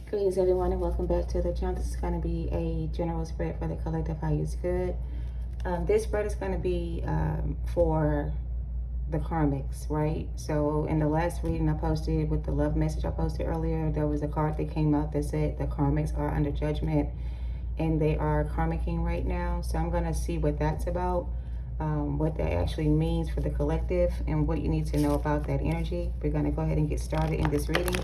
Greetings, everyone, and welcome back to the channel. This is going to be a general spread for the collective highest good. This spread is going to be for the karmics, right? So in the last reading I posted with the love message I posted earlier, there was a card that came up that said the karmics are under judgment and they are karmicking right now. So I'm going to see what that's about, what that actually means for the collective, and what you need to know about that energy. We're going to go ahead and get started in this reading.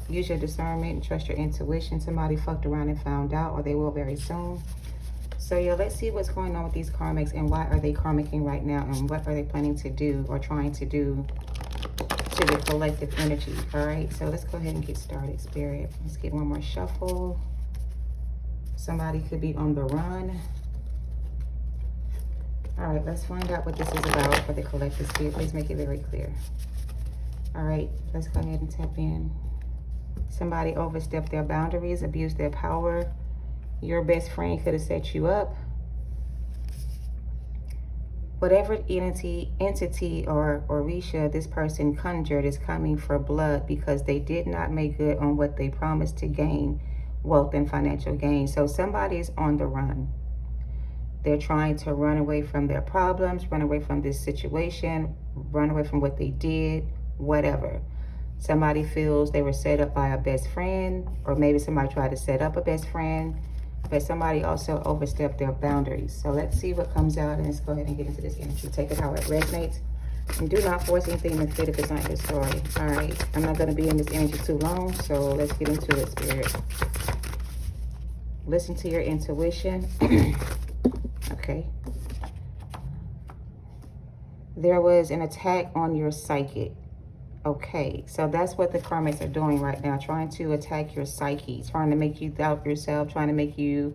Use your discernment and trust your intuition. Somebody fucked around and found out, or they will very soon. So yeah, let's see what's going on with these karmics and why are they karmicking right now, and what are they planning to do or trying to do to the collective energy. All right, so let's go ahead and get started, Spirit. Let's get one more shuffle. Somebody could be on the run. All right, let's find out what this is about for the collective. Spirit, please make it very clear. All right, let's go ahead and tap in. Somebody overstepped their boundaries, abused their power. Your best friend could have set you up. Whatever entity or Orisha this person conjured is coming for blood because they did not make good on what they promised to gain wealth and financial gain. So somebody is on the run. They're trying to run away from their problems, run away from this situation, run away from what they did, whatever. Somebody feels they were set up by a best friend, or maybe somebody tried to set up a best friend, but somebody also overstepped their boundaries. So let's see what comes out, and let's go ahead and get into this energy. Take it how it resonates. And do not force anything to fit if it's not your story. All right, I'm not going to be in this energy too long, so let's get into it, Spirit. Listen to your intuition. Okay. There was an attack on your psychic. Okay, so that's what the karmics are doing right now, trying to attack your psyche, trying to make you doubt yourself, trying to make you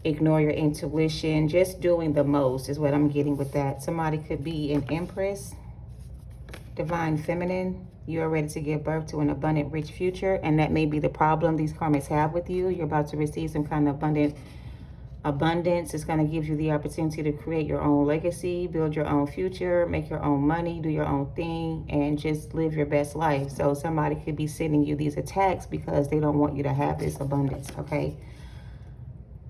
ignore your intuition, just doing the most is what I'm getting with that. Somebody could be an empress, divine feminine. You are ready to give birth to an abundant, rich future, and that may be the problem these karmics have with you. You're about to receive some kind of abundance. Is going to give you the opportunity to create your own legacy, build your own future, make your own money, do your own thing, and just live your best life. So somebody could be sending you these attacks because they don't want you to have this abundance. Okay,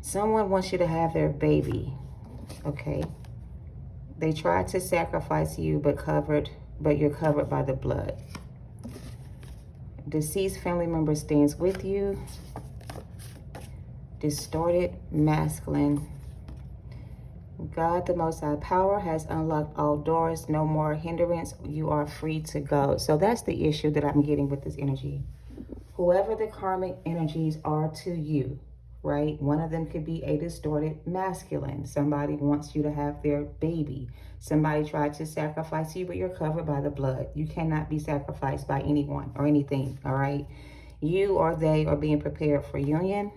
someone wants you to have their baby. Okay, they tried to sacrifice you, but you're covered by the blood. Deceased family member stands with you. Distorted masculine. God, the Most High Power, has unlocked all doors. No more hindrance. You are free to go. So that's the issue that I'm getting with this energy. Whoever the karmic energies are to you, right? One of them could be a distorted masculine. Somebody wants you to have their baby. Somebody tried to sacrifice you, but you're covered by the blood. You cannot be sacrificed by anyone or anything, all right? You or they are being prepared for union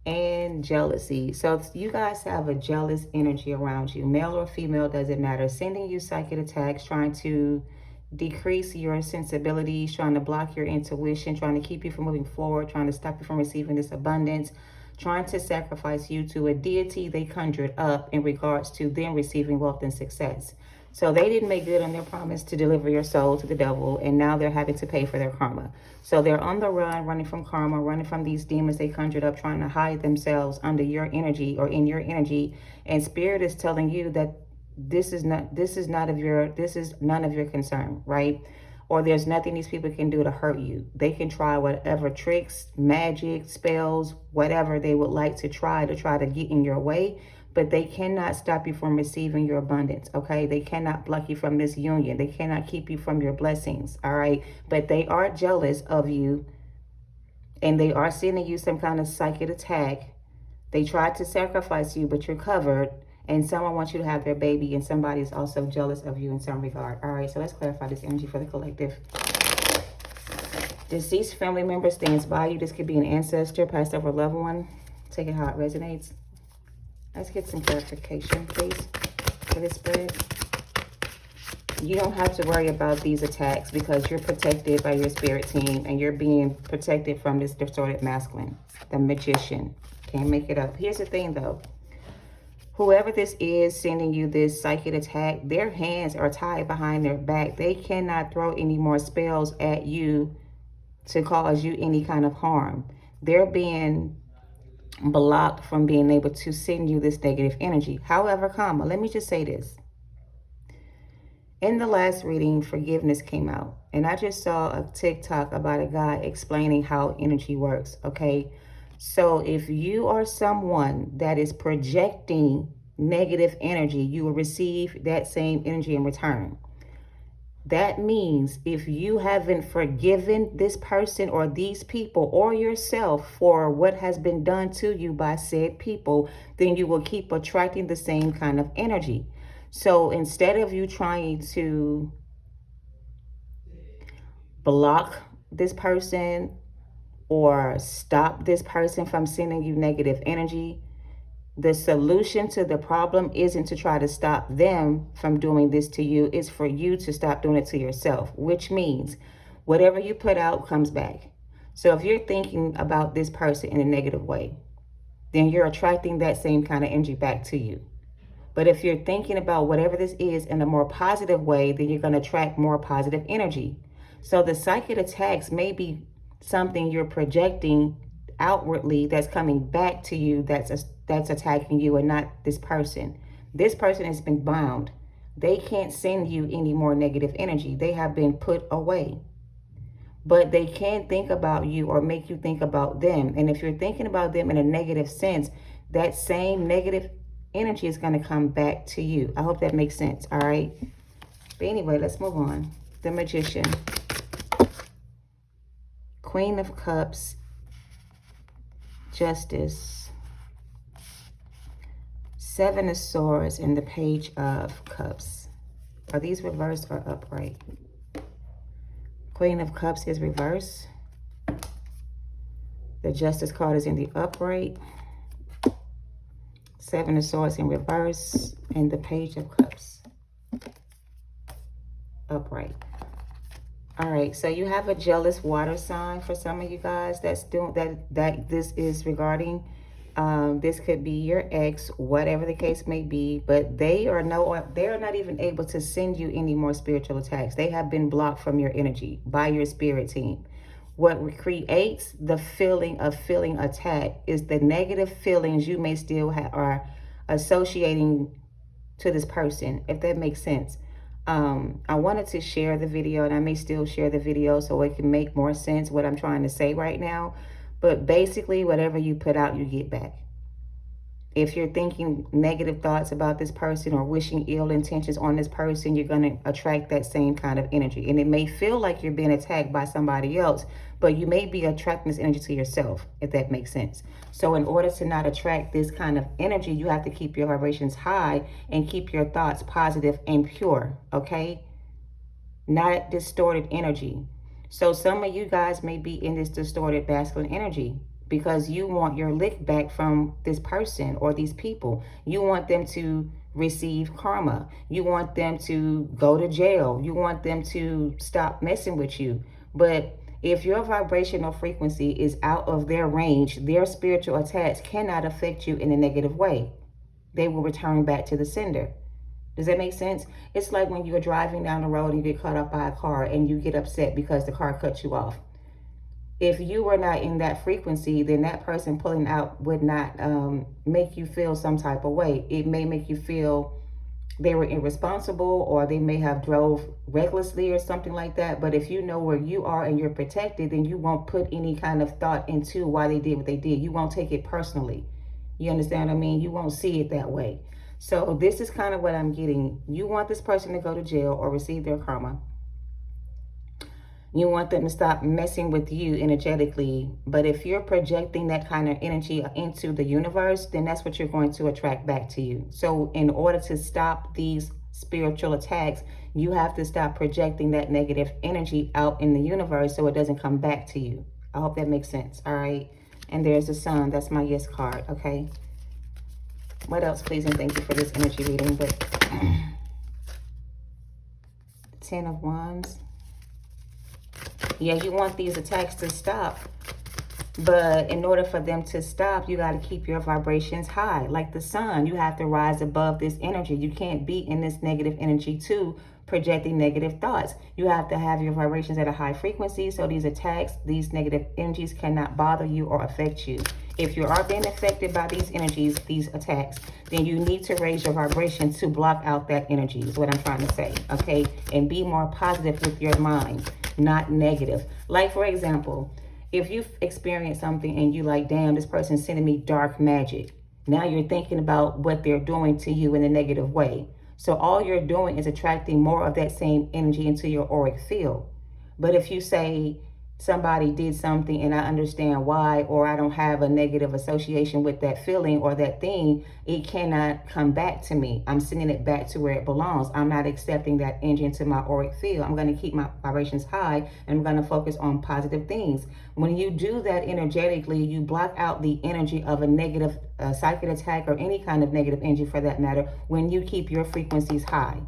and jealousy. So you guys have a jealous energy around you, male or female, doesn't matter, sending you psychic attacks, trying to decrease your sensibilities, trying to block your intuition, trying to keep you from moving forward, trying to stop you from receiving this abundance, trying to sacrifice you to a deity they conjured up in regards to them receiving wealth and success. So they didn't make good on their promise to deliver your soul to the devil, and now they're having to pay for their karma. So they're on the run, running from karma, running from these demons they conjured up, trying to hide themselves under your energy or in your energy. And Spirit is telling you that this is none of your concern, right? Or there's nothing these people can do to hurt you. They can try whatever tricks, magic, spells, whatever they would like to try to get in your way, but they cannot stop you from receiving your abundance, okay? They cannot block you from this union. They cannot keep you from your blessings, all right? But they are jealous of you, and they are sending you some kind of psychic attack. They tried to sacrifice you, but you're covered, and someone wants you to have their baby, and somebody is also jealous of you in some regard. All right, so let's clarify this energy for the collective. Deceased family member stands by you. This could be an ancestor, passed over loved one. Take it how it resonates. Let's get some clarification, please, for this spread. You don't have to worry about these attacks because you're protected by your spirit team, and you're being protected from this distorted masculine, the magician. Can't make it up. Here's the thing, though. Whoever this is sending you this psychic attack, their hands are tied behind their back. They cannot throw any more spells at you to cause you any kind of harm. They're being blocked from being able to send you this negative energy. However, let me just say this. In the last reading, forgiveness came out. And I just saw a TikTok about a guy explaining how energy works, okay? So if you are someone that is projecting negative energy, you will receive that same energy in return. That means if you haven't forgiven this person or these people or yourself for what has been done to you by said people, then you will keep attracting the same kind of energy. So instead of you trying to block this person or stop this person from sending you negative energy, the solution to the problem isn't to try to stop them from doing this to you. It's for you to stop doing it to yourself, which means whatever you put out comes back. So if you're thinking about this person in a negative way, then you're attracting that same kind of energy back to you. But if you're thinking about whatever this is in a more positive way, then you're going to attract more positive energy. So the psychic attacks may be something you're projecting outwardly that's coming back to you, that's attacking you, and not this person. This person has been bound. They can't send you any more negative energy. They have been put away. But they can think about you or make you think about them. And if you're thinking about them in a negative sense, that same negative energy is going to come back to you. I hope that makes sense. All right. But anyway, let's move on. The Magician. Queen of Cups. Justice. Seven of Swords and the Page of Cups. Are these reversed or upright? Queen of Cups is reversed. The Justice card is in the upright. Seven of Swords in reverse. And the Page of Cups upright. All right, so you have a jealous water sign for some of you guys that's doing that this is regarding. This could be your ex, whatever the case may be, but they are not even able to send you any more spiritual attacks. They have been blocked from your energy by your spirit team. What creates the feeling of feeling attacked is the negative feelings you may still are associating to this person, if that makes sense. I wanted to share the video, and I may still share the video so it can make more sense what I'm trying to say right now. But basically, whatever you put out, you get back. If you're thinking negative thoughts about this person or wishing ill intentions on this person, you're going to attract that same kind of energy. And it may feel like you're being attacked by somebody else, but you may be attracting this energy to yourself, if that makes sense. So in order to not attract this kind of energy, you have to keep your vibrations high and keep your thoughts positive and pure, okay? Not distorted energy. So some of you guys may be in this distorted masculine energy because you want your lick back from this person or these people. You want them to receive karma. You want them to go to jail. You want them to stop messing with you. But if your vibrational frequency is out of their range, their spiritual attacks cannot affect you in a negative way. They will return back to the sender. Does that make sense? It's like when you're driving down the road and you get caught up by a car and you get upset because the car cut you off. If you were not in that frequency, then that person pulling out would not make you feel some type of way. It may make you feel they were irresponsible, or they may have drove recklessly or something like that. But if you know where you are and you're protected, then you won't put any kind of thought into why they did what they did. You won't take it personally. You understand what I mean? You won't see it that way. So this is kind of what I'm getting. You want this person to go to jail or receive their karma. You want them to stop messing with you energetically. But if you're projecting that kind of energy into the universe, then that's what you're going to attract back to you. So in order to stop these spiritual attacks, you have to stop projecting that negative energy out in the universe so it doesn't come back to you. I hope that makes sense. All right. And there's the sun. That's my yes card. Okay. What else, please? And thank you for this energy reading. But 10 of Wands. Yeah, you want these attacks to stop. But in order for them to stop, you got to keep your vibrations high. Like the sun, you have to rise above this energy. You can't be in this negative energy too projecting negative thoughts. You have to have your vibrations at a high frequency so these attacks, these negative energies cannot bother you or affect you. If you are being affected by these energies, these attacks, then you need to raise your vibration to block out that energy, is what I'm trying to say, okay? And be more positive with your mind, not negative. Like, for example, if you've experienced something and you like, damn, this person's sending me dark magic. Now you're thinking about what they're doing to you in a negative way. So all you're doing is attracting more of that same energy into your auric field. But if you say, somebody did something and I understand why, or I don't have a negative association with that feeling or that thing, it cannot come back to me. I'm sending it back to where it belongs. I'm not accepting that energy into my auric field. I'm going to keep my vibrations high and I'm going to focus on positive things. When you do that energetically, you block out the energy of a negative psychic attack or any kind of negative energy for that matter when you keep your frequencies high.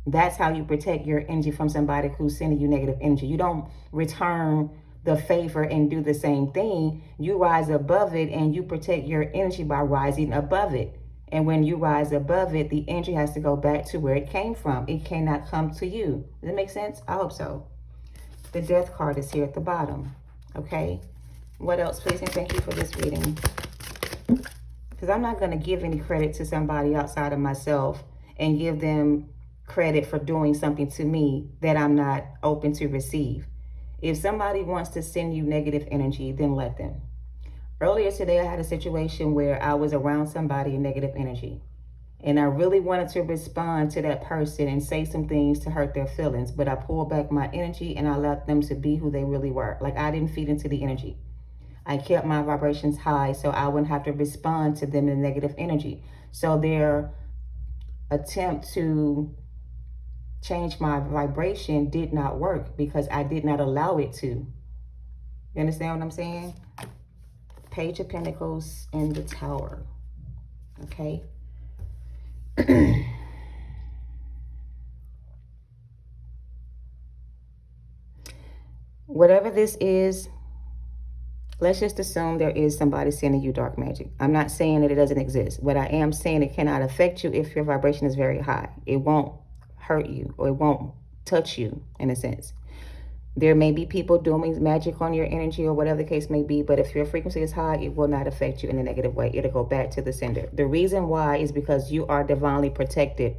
That's how you protect your energy from somebody who's sending you negative energy. You don't return the favor and do the same thing. You rise above it and you protect your energy by rising above it. And when you rise above it, the energy has to go back to where it came from. It cannot come to you. Does that make sense? I hope so. The death card is here at the bottom. Okay. What else, please? And thank you for this reading. Because I'm not going to give any credit to somebody outside of myself and give them credit for doing something to me that I'm not open to receive. If somebody wants to send you negative energy, then let them. Earlier today, I had a situation where I was around somebody in negative energy. And I really wanted to respond to that person and say some things to hurt their feelings. But I pulled back my energy and I allowed them to be who they really were. Like, I didn't feed into the energy. I kept my vibrations high so I wouldn't have to respond to them in negative energy. So their attempt to change my vibration did not work because I did not allow it to. You understand what I'm saying? Page of Pentacles and the Tower. Okay. Whatever this is, let's just assume there is somebody sending you dark magic. I'm not saying that it doesn't exist, but I am saying it cannot affect you if your vibration is very high. It won't hurt you or it won't touch you in a sense. There may be people doing magic on your energy or whatever the case may be, but if your frequency is high, it will not affect you in a negative way. It'll go back to the sender. The reason why is because you are divinely protected.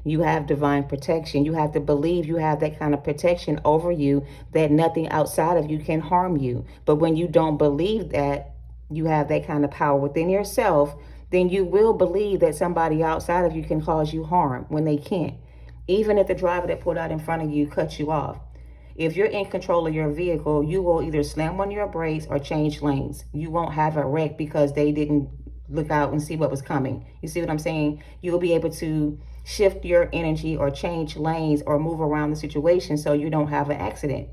You have divine protection. You have to believe you have that kind of protection over you, that nothing outside of you can harm you. But when you don't believe that you have that kind of power within yourself, then you will believe that somebody outside of you can cause you harm when they can't. Even if the driver that pulled out in front of you cuts you off. If you're in control of your vehicle, you will either slam on your brakes or change lanes. You won't have a wreck because they didn't look out and see what was coming. You see what I'm saying? You'll be able to shift your energy or change lanes or move around the situation so you don't have an accident.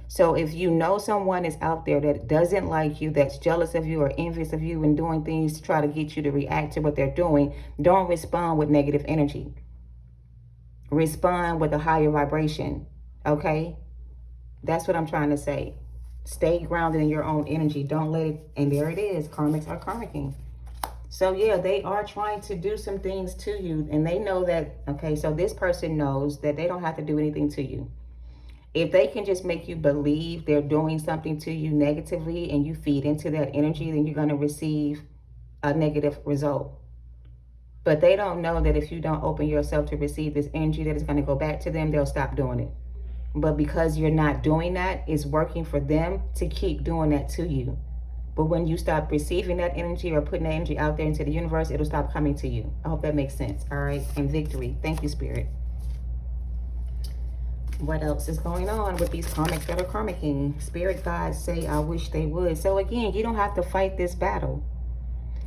So if you know someone is out there that doesn't like you, that's jealous of you or envious of you and doing things to try to get you to react to what they're doing, don't respond with negative energy. Respond with a higher vibration, okay? That's what I'm trying to say. Stay grounded in your own energy. Don't let it, and there it is, karmics are karmicking. So yeah, they are trying to do some things to you and they know that, okay, so this person knows that they don't have to do anything to you. If they can just make you believe they're doing something to you negatively and you feed into that energy, then you're going to receive a negative result. But they don't know that if you don't open yourself to receive this energy that is going to go back to them, they'll stop doing it. But because you're not doing that, it's working for them to keep doing that to you. But when you stop receiving that energy or putting that energy out there into the universe, it'll stop coming to you. I hope that makes sense. All right. And victory. Thank you, Spirit. What else is going on with these karmics that are karmicking? Spirit guides say, I wish they would. So again, you don't have to fight this battle.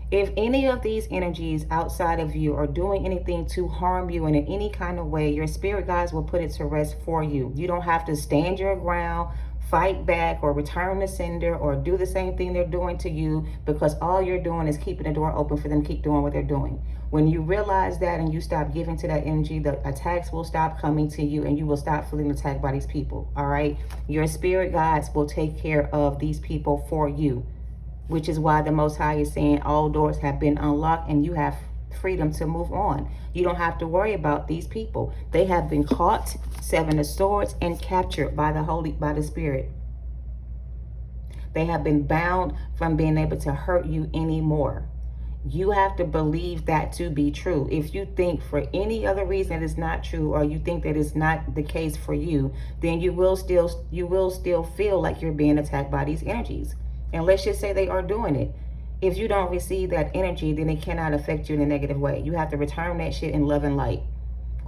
If any of these energies outside of you are doing anything to harm you in any kind of way, your spirit guides will put it to rest for you. You don't have to stand your ground, fight back, or return the sender, or do the same thing they're doing to you, because all you're doing is keeping the door open for them to keep doing what they're doing. When you realize that and you stop giving to that energy, the attacks will stop coming to you and you will stop feeling attacked by these people, all right? Your spirit guides will take care of these people for you. Which is why the Most High is saying all doors have been unlocked and you have freedom to move on. You don't have to worry about these people. They have been caught, 7 of swords, and captured by the Spirit. They have been bound from being able to hurt you anymore. You have to believe that to be true. If you think for any other reason that it's not true, or you think that it's not the case for you, then you will still feel like you're being attacked by these energies. And let's just say they are doing it. If you don't receive that energy, then it cannot affect you in a negative way. You have to return that shit in love and light,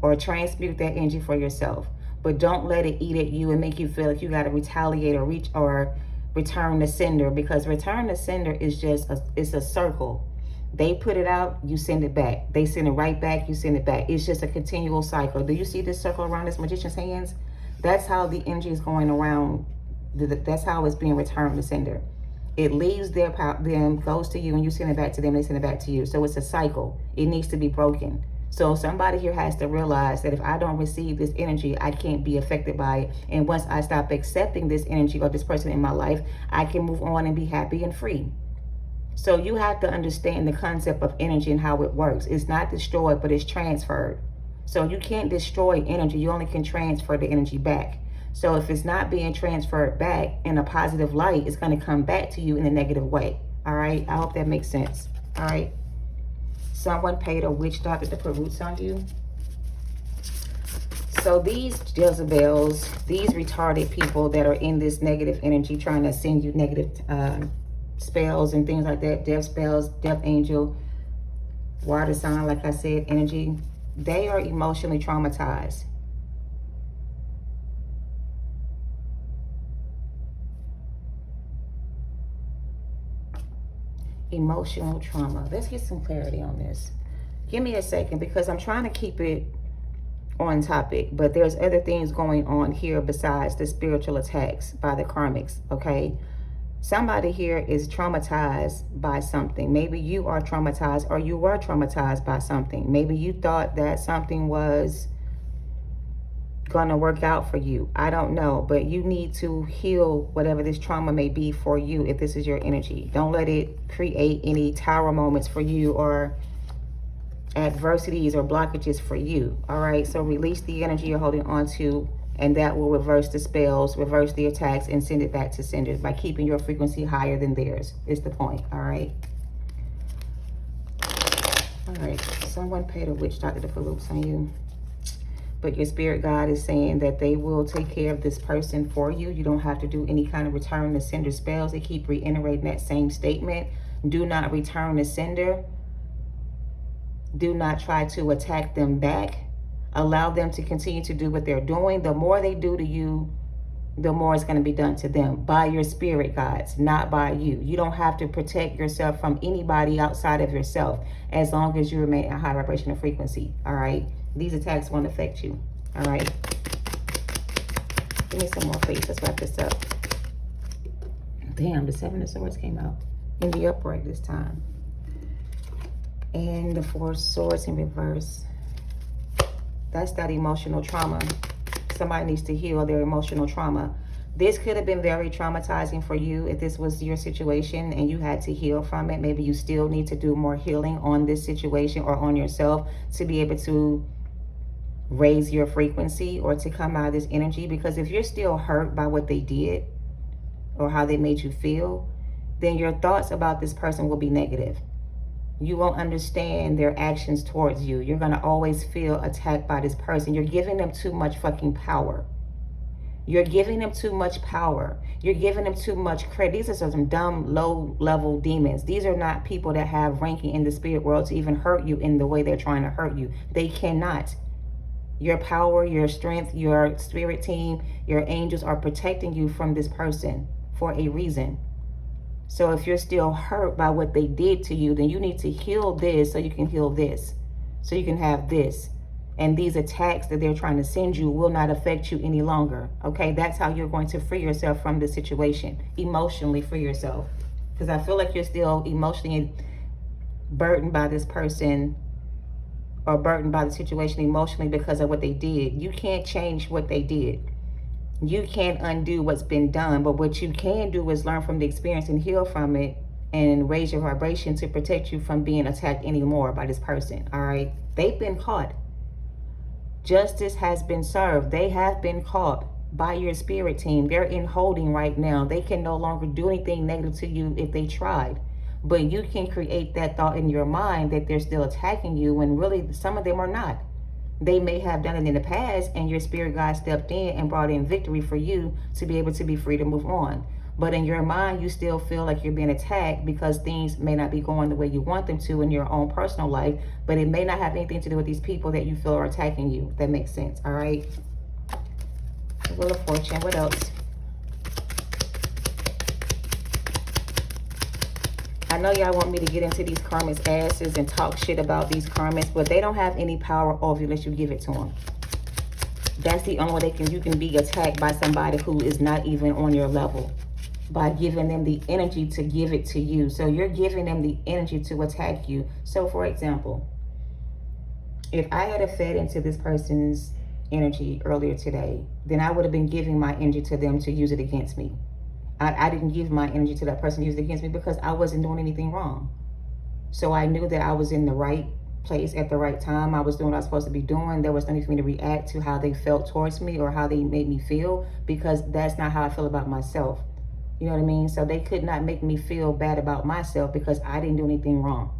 or transmute that energy for yourself. But don't let it eat at you and make you feel like you got to retaliate or return the sender, because return the sender is just it's a circle. They put it out, you send it back. They send it right back, you send it back. It's just a continual cycle. Do you see this circle around this magician's hands? That's how the energy is going around. That's how it's being returned to sender. It leaves them, goes to you, and you send it back to them, they send it back to you. So it's a cycle. It needs to be broken. So somebody here has to realize that if I don't receive this energy, I can't be affected by it. And once I stop accepting this energy or this person in my life, I can move on and be happy and free. So you have to understand the concept of energy and how it works. It's not destroyed, but it's transferred. So you can't destroy energy. You only can transfer the energy back. So if it's not being transferred back in a positive light, it's going to come back to you in a negative way. All right. I hope that makes sense. All right. Someone paid a witch doctor to put roots on you. So these Jezebels, these retarded people that are in this negative energy trying to send you negative spells and things like that, death spells, death angel, water sign, like I said, energy, they are emotionally traumatized. Emotional trauma. Let's get some clarity on this. Give me a second, because I'm trying to keep it on topic, but there's other things going on here besides the spiritual attacks by the karmics, okay? Somebody here is traumatized by something. Maybe you are traumatized, or you were traumatized by something. Maybe you thought that something was gonna work out for you. I don't know, but you need to heal whatever this trauma may be for you if this is your energy. Don't let it create any tower moments for you or adversities or blockages for you. All right, so release the energy you're holding on to, and that will reverse the spells, reverse the attacks, and send it back to senders by keeping your frequency higher than theirs, is the point. All right. All right, someone paid a witch doctor to put loops on you, but your spirit guide is saying that they will take care of this person for you. You don't have to do any kind of return to sender spells. They keep reiterating that same statement. Do not return to sender. Do not try to attack them back. Allow them to continue to do what they're doing. The more they do to you, the more it's going to be done to them by your spirit guides, not by you. You don't have to protect yourself from anybody outside of yourself, as long as you remain at high vibrational frequency. All right. These attacks won't affect you. All right. Give me some more, please. Let's wrap this up. Damn, the 7 of Swords came out in the upright this time. And the 4 of Swords in reverse. That's that emotional trauma. Somebody needs to heal their emotional trauma. This could have been very traumatizing for you if this was your situation and you had to heal from it. Maybe you still need to do more healing on this situation or on yourself to be able to raise your frequency or to come out of this energy. Because if you're still hurt by what they did or how they made you feel, then your thoughts about this person will be negative. You won't understand their actions towards you. You're going to always feel attacked by this person. You're giving them too much fucking power. You're giving them too much power. You're giving them too much credit. These are some dumb, low-level demons. These are not people that have ranking in the spirit world to even hurt you in the way they're trying to hurt you. They cannot. Your power, your strength, your spirit team, your angels are protecting you from this person for a reason. So if you're still hurt by what they did to you, then you need to heal this so you can heal this. So you can have this. And these attacks that they're trying to send you will not affect you any longer. Okay, that's how you're going to free yourself from this situation. Emotionally free yourself. Because I feel like you're still emotionally burdened by this person or burdened by the situation emotionally because of what they did. You can't change what they did. You can't undo what's been done, but what you can do is learn from the experience and heal from it and raise your vibration to protect you from being attacked anymore by this person. All right, they've been caught. Justice has been served. They have been caught by your spirit team. They're in holding right now. They can no longer do anything negative to you if they tried. But you can create that thought in your mind that they're still attacking you when really some of them are not. They may have done it in the past and your spirit guide stepped in and brought in victory for you to be able to be free to move on. But in your mind, you still feel like you're being attacked because things may not be going the way you want them to in your own personal life, but it may not have anything to do with these people that you feel are attacking you. That makes sense, all right? Wheel of Fortune, what else? I know y'all want me to get into these karmics' asses and talk shit about these karmics, but they don't have any power over you unless you give it to them. That's the only way you can be attacked by somebody who is not even on your level, by giving them the energy to give it to you. So you're giving them the energy to attack you. So for example, if I had fed into this person's energy earlier today, then I would have been giving my energy to them to use it against me. I didn't give my energy to that person to use it against me because I wasn't doing anything wrong. So I knew that I was in the right place at the right time. I was doing what I was supposed to be doing. There was nothing for me to react to how they felt towards me or how they made me feel, because that's not how I feel about myself. You know what I mean? So they could not make me feel bad about myself because I didn't do anything wrong,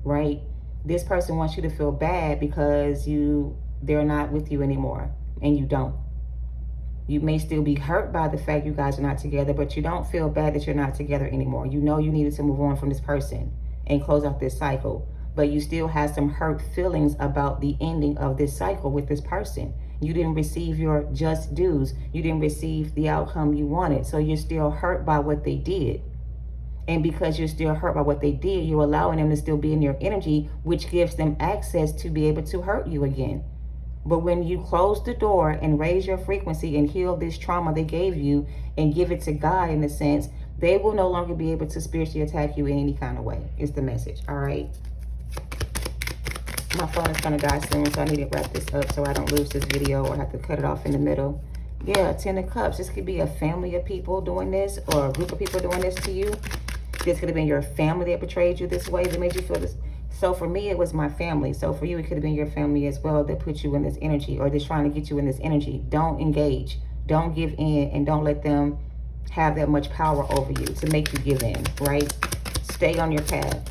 right? This person wants you to feel bad because they're not with you anymore, and you don't. You may still be hurt by the fact you guys are not together, but you don't feel bad that you're not together anymore. You know you needed to move on from this person and close out this cycle, but you still have some hurt feelings about the ending of this cycle with this person. You didn't receive your just dues. You didn't receive the outcome you wanted, so you're still hurt by what they did. And because you're still hurt by what they did, you're allowing them to still be in your energy, which gives them access to be able to hurt you again. But when you close the door and raise your frequency and heal this trauma they gave you and give it to God in a sense, they will no longer be able to spiritually attack you in any kind of way. Is the message, all right? My phone is going to die soon, so I need to wrap this up so I don't lose this video or have to cut it off in the middle. Yeah, 10 of Cups. This could be a family of people doing this, or a group of people doing this to you. This could have been your family that betrayed you this way, that made you feel this. So for me, it was my family. So for you, it could have been your family as well that put you in this energy, or they're trying to get you in this energy. Don't engage. Don't give in, and don't let them have that much power over you to make you give in, right? Stay on your path.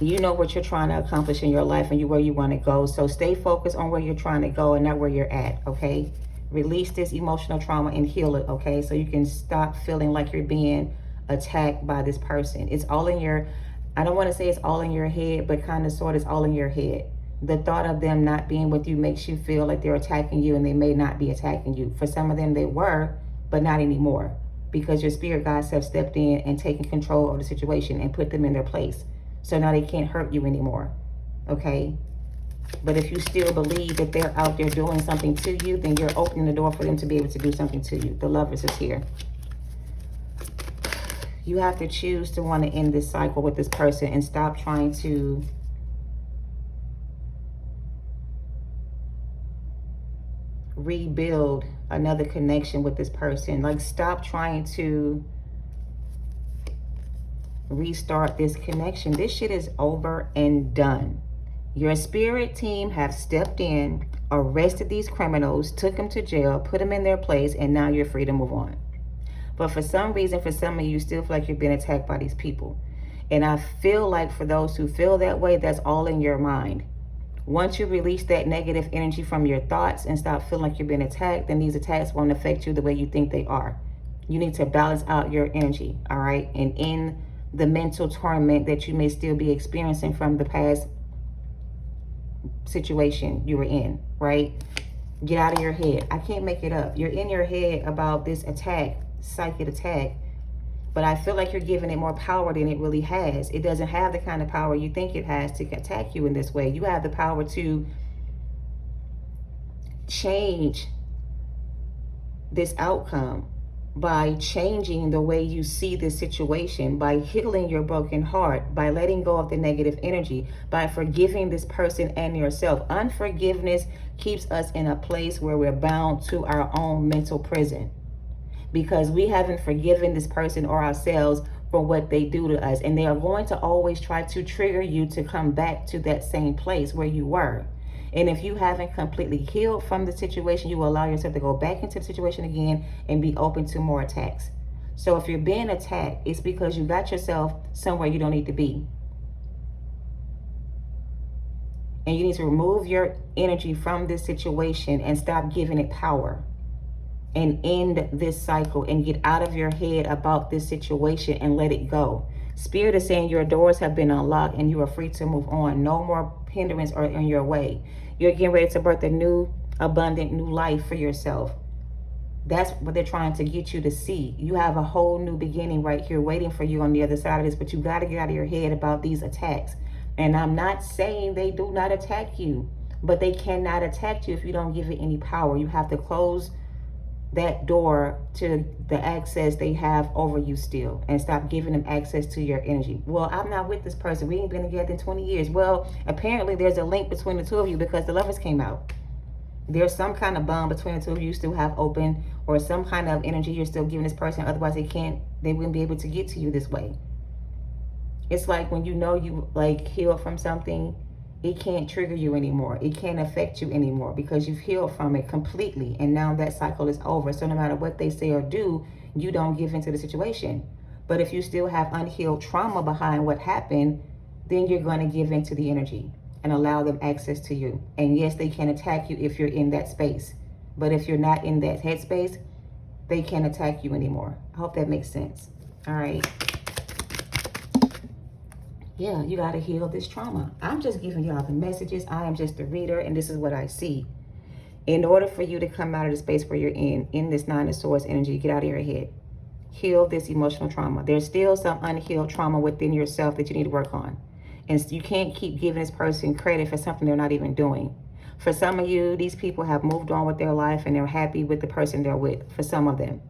You know what you're trying to accomplish in your life and where you want to go. So stay focused on where you're trying to go and not where you're at, okay? Release this emotional trauma and heal it, okay? So you can stop feeling like you're being attacked by this person. It's all in your, I don't want to say it's all in your head, but kind of sort of it's all in your head. The thought of them not being with you makes you feel like they're attacking you, and they may not be attacking you. For some of them they were, but not anymore, because your spirit guides have stepped in and taken control of the situation and put them in their place. So now they can't hurt you anymore, okay? But if you still believe that they're out there doing something to you, then you're opening the door for them to be able to do something to you. The Lovers is here. You have to choose to want to end this cycle with this person and stop trying to rebuild another connection with this person. Like, stop trying to restart this connection. This shit is over and done. Your spirit team have stepped in, arrested these criminals, took them to jail, put them in their place, and now you're free to move on. But for some reason, for some of you, still feel like you've been attacked by these people. And I feel like for those who feel that way, that's all in your mind. Once you release that negative energy from your thoughts and stop feeling like you're being attacked, then these attacks won't affect you the way you think they are. You need to balance out your energy, all right? And in the mental torment that you may still be experiencing from the past situation you were in, right? Get out of your head. I can't make it up. You're in your head about this attack, psychic attack, but I feel like you're giving it more power than it really has. It doesn't have the kind of power you think it has to attack you in this way. You have the power to change this outcome by changing the way you see this situation, by healing your broken heart, by letting go of the negative energy, by forgiving this person and yourself. Unforgiveness keeps us in a place where we're bound to our own mental prison. because we haven't forgiven this person or ourselves for what they do to us. And they are going to always try to trigger you to come back to that same place where you were. And if you haven't completely healed from the situation, you will allow yourself to go back into the situation again and be open to more attacks. So if you're being attacked, it's because you got yourself somewhere you don't need to be. And you need to remove your energy from this situation and stop giving it power. And end this cycle and get out of your head about this situation and let it go. Spirit is saying your doors have been unlocked and you are free to move on. No more hindrance or in your way. You're getting ready to birth a new, abundant, new life for yourself. That's what they're trying to get you to see. You have a whole new beginning right here waiting for you on the other side of this, but you got to get out of your head about these attacks. And I'm not saying they do not attack you, but they cannot attack you if you don't give it any power. You have to close that door to the access they have over you still, and stop giving them access to your energy. Well, I'm not with this person. We ain't been together in 20 years. Well, apparently there's a link between the two of you because the Lovers came out. There's some kind of bond between the two of you still have open, or some kind of energy you're still giving this person. Otherwise they wouldn't be able to get to you this way. It's like when you know you like healed from something, it can't trigger you anymore. It can't affect you anymore because you've healed from it completely. And now that cycle is over. So no matter what they say or do, you don't give into the situation. But if you still have unhealed trauma behind what happened, then you're going to give into the energy and allow them access to you. And yes, they can attack you if you're in that space. But if you're not in that headspace, they can't attack you anymore. I hope that makes sense. All right. Yeah, you got to heal this trauma. I'm just giving y'all the messages. I am just a reader, and this is what I see. In order for you to come out of the space where you're in this Nine of Swords energy, get out of your head. Heal this emotional trauma. There's still some unhealed trauma within yourself that you need to work on. And you can't keep giving this person credit for something they're not even doing. For some of you, these people have moved on with their life and they're happy with the person they're with, for some of them.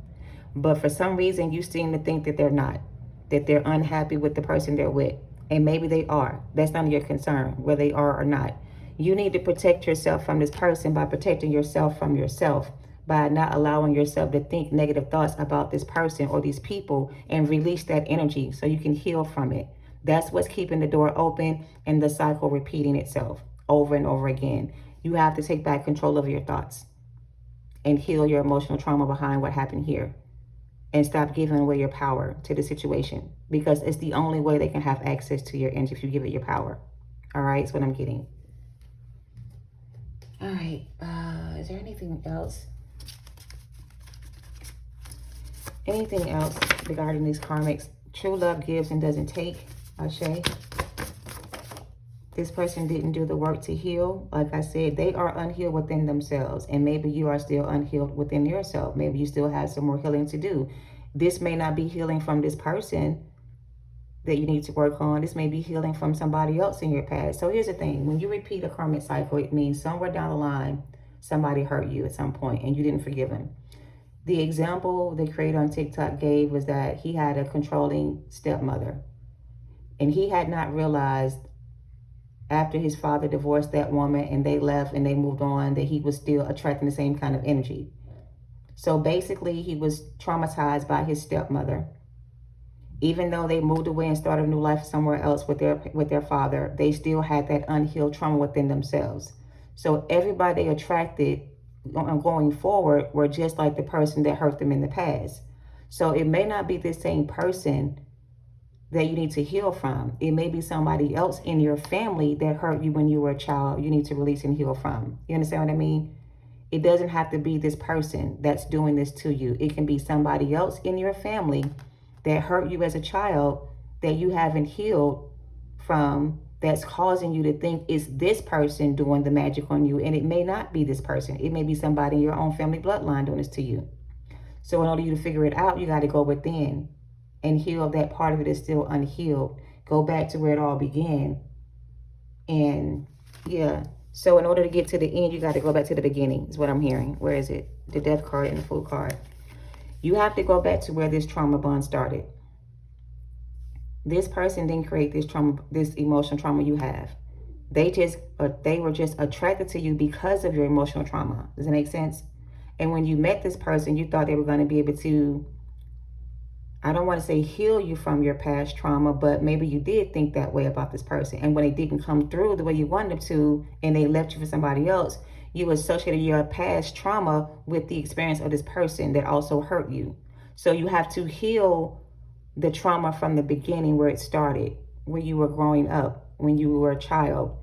But for some reason, you seem to think that they're not, that they're unhappy with the person they're with. And maybe they are. That's none of your concern, whether they are or not. You need to protect yourself from this person by protecting yourself from yourself, by not allowing yourself to think negative thoughts about this person or these people, and release that energy so you can heal from it. That's what's keeping the door open and the cycle repeating itself over and over again. You have to take back control of your thoughts and heal your emotional trauma behind what happened here. And stop giving away your power to the situation, because it's the only way they can have access to your energy if you give it your power. All right, that's what I'm getting. All right, is there anything else? Anything else regarding these karmics? True love gives and doesn't take, Ashe. This person didn't do the work to heal. Like I said, they are unhealed within themselves. And maybe you are still unhealed within yourself. Maybe you still have some more healing to do. This may not be healing from this person that you need to work on. This may be healing from somebody else in your past. So here's the thing. When you repeat a karmic cycle, it means somewhere down the line, somebody hurt you at some point and you didn't forgive him. The example the creator on TikTok gave was that he had a controlling stepmother. And he had not realized after his father divorced that woman and they left and they moved on, that he was still attracting the same kind of energy. So basically, he was traumatized by his stepmother. Even though they moved away and started a new life somewhere else with their father, they still had that unhealed trauma within themselves. So everybody they attracted going forward were just like the person that hurt them in the past. So it may not be the same person that you need to heal from. It may be somebody else in your family that hurt you when you were a child you need to release and heal from. You understand what I mean? It doesn't have to be this person that's doing this to you. It can be somebody else in your family that hurt you as a child that you haven't healed from, that's causing you to think it's this person doing the magic on you. And it may not be this person. It may be somebody in your own family bloodline doing this to you. So in order for you to figure it out, you got to go within and heal that part of it is still unhealed. Go back to where it all began. And yeah, so in order to get to the end, you got to go back to the beginning, is what I'm hearing. Where is it? The Death card and the Fool card. You have to go back to where this trauma bond started. This person didn't create this trauma, this emotional trauma you have. They were just attracted to you because of your emotional trauma. Does it make sense? And when you met this person, you thought they were going to be able to, I don't want to say heal you from your past trauma, but maybe you did think that way about this person. And when it didn't come through the way you wanted them to, and they left you for somebody else, you associated your past trauma with the experience of this person that also hurt you. So you have to heal the trauma from the beginning, where it started, when you were growing up, when you were a child.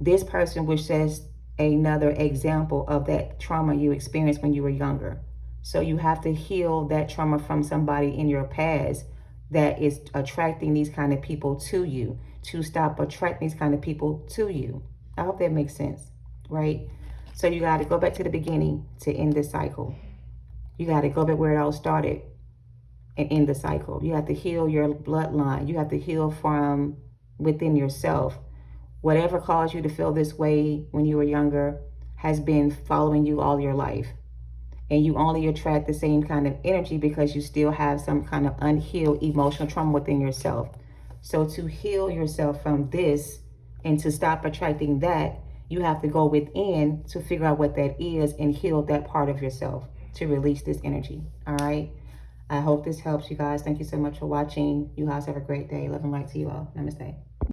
This person was just another example of that trauma you experienced when you were younger. So you have to heal that trauma from somebody in your past that is attracting these kind of people to you, to stop attracting these kind of people to you. I hope that makes sense, right? So you got to go back to the beginning to end this cycle. You got to go back where it all started and end the cycle. You have to heal your bloodline. You have to heal from within yourself. Whatever caused you to feel this way when you were younger has been following you all your life. And you only attract the same kind of energy because you still have some kind of unhealed emotional trauma within yourself. So to heal yourself from this and to stop attracting that, you have to go within to figure out what that is and heal that part of yourself to release this energy. All right. I hope this helps you guys. Thank you so much for watching. You guys have a great day. Love and light to you all. Namaste.